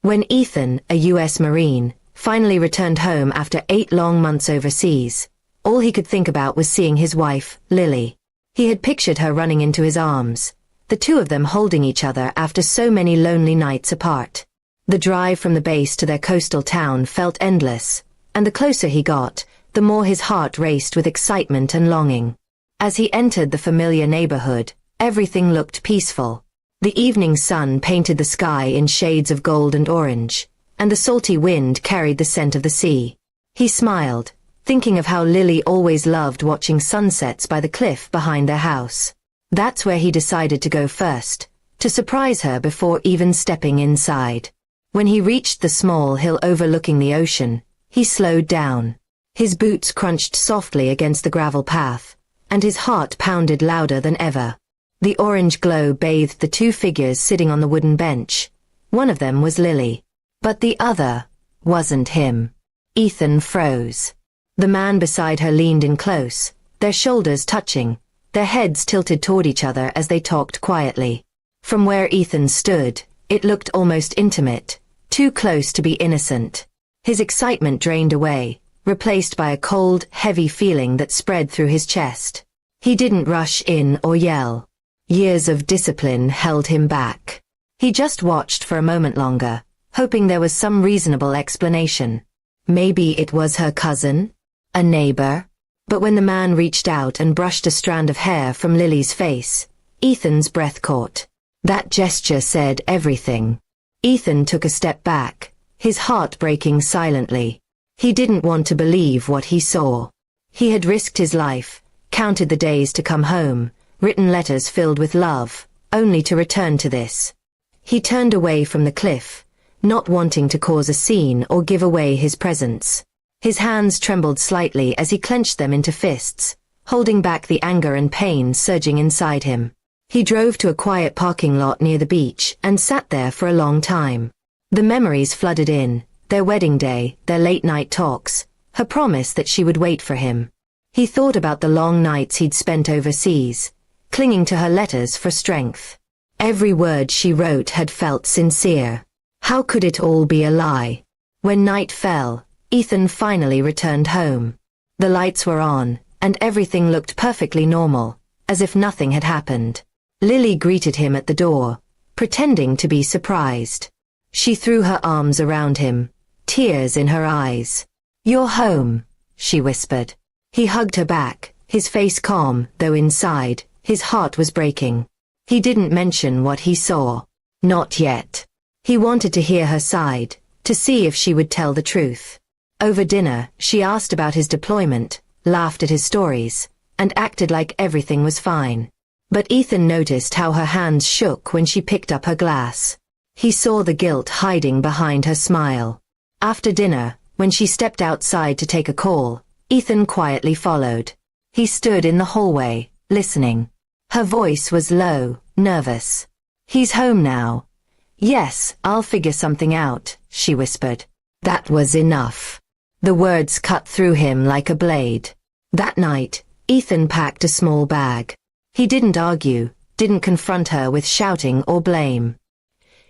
When Ethan, a U.S. Marine, finally returned home after 8 long months overseas, all he could think about was seeing his wife, Lily. He had pictured her running into his arms, the two of them holding each other after so many lonely nights apart. The drive from the base to their coastal town felt endless, and the closer he got, the more his heart raced with excitement and longing. As he entered the familiar neighborhood, everything looked peaceful. The evening sun painted the sky in shades of gold and orange, and the salty wind carried the scent of the sea. He smiled, thinking of how Lily always loved watching sunsets by the cliff behind their house. That's where he decided to go first, to surprise her before even stepping inside. When he reached the small hill overlooking the ocean, he slowed down. His boots crunched softly against the gravel path, and his heart pounded louder than ever. The orange glow bathed the two figures sitting on the wooden bench. One of them was Lily. But the other wasn't him. Ethan froze. The man beside her leaned in close, their shoulders touching, their heads tilted toward each other as they talked quietly. From where Ethan stood, it looked almost intimate, too close to be innocent. His excitement drained away, replaced by a cold, heavy feeling that spread through his chest. He didn't rush in or yell. Years of discipline held him back. He just watched for a moment longer, hoping there was some reasonable explanation. Maybe it was her cousin? A neighbor? But when the man reached out and brushed a strand of hair from Lily's face, Ethan's breath caught. That gesture said everything. Ethan took a step back, his heart breaking silently. He didn't want to believe what he saw. He had risked his life, counted the days to come home, written letters filled with love, only to return to this. He turned away from the cliff, not wanting to cause a scene or give away his presence. His hands trembled slightly as he clenched them into fists, holding back the anger and pain surging inside him. He drove to a quiet parking lot near the beach and sat there for a long time. The memories flooded in, their wedding day, their late-night talks, her promise that she would wait for him. He thought about the long nights he'd spent overseas, clinging to her letters for strength. Every word she wrote had felt sincere. How could it all be a lie? When night fell, Ethan finally returned home. The lights were on, and everything looked perfectly normal, as if nothing had happened. Lily greeted him at the door, pretending to be surprised. She threw her arms around him, tears in her eyes. "You're home," she whispered. He hugged her back, his face calm, though inside, his heart was breaking. He didn't mention what he saw. Not yet. He wanted to hear her side, to see if she would tell the truth. Over dinner, she asked about his deployment, laughed at his stories, and acted like everything was fine. But Ethan noticed how her hands shook when she picked up her glass. He saw the guilt hiding behind her smile. After dinner, when she stepped outside to take a call, Ethan quietly followed. He stood in the hallway, listening. Her voice was low, nervous. "He's home now." "Yes, I'll figure something out," she whispered. That was enough. The words cut through him like a blade. That night, Ethan packed a small bag. He didn't argue, didn't confront her with shouting or blame.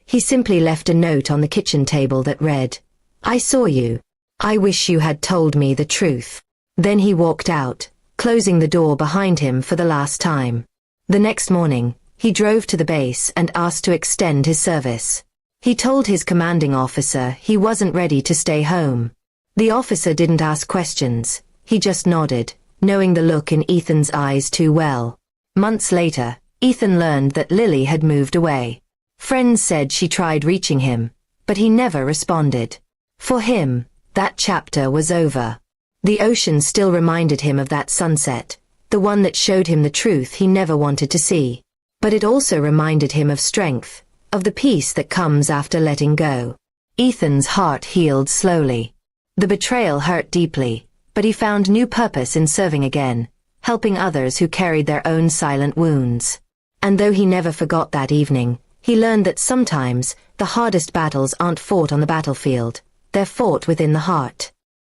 He simply left a note on the kitchen table that read, "I saw you. I wish you had told me the truth." Then he walked out, closing the door behind him for the last time. The next morning, he drove to the base and asked to extend his service. He told his commanding officer he wasn't ready to stay home. The officer didn't ask questions, he just nodded, knowing the look in Ethan's eyes too well. Months later, Ethan learned that Lily had moved away. Friends said she tried reaching him, but he never responded. For him, that chapter was over. The ocean still reminded him of that sunset, the one that showed him the truth he never wanted to see. But it also reminded him of strength, of the peace that comes after letting go. Ethan's heart healed slowly. The betrayal hurt deeply, but he found new purpose in serving again, helping others who carried their own silent wounds. And though he never forgot that evening, he learned that sometimes the hardest battles aren't fought on the battlefield, they're fought within the heart.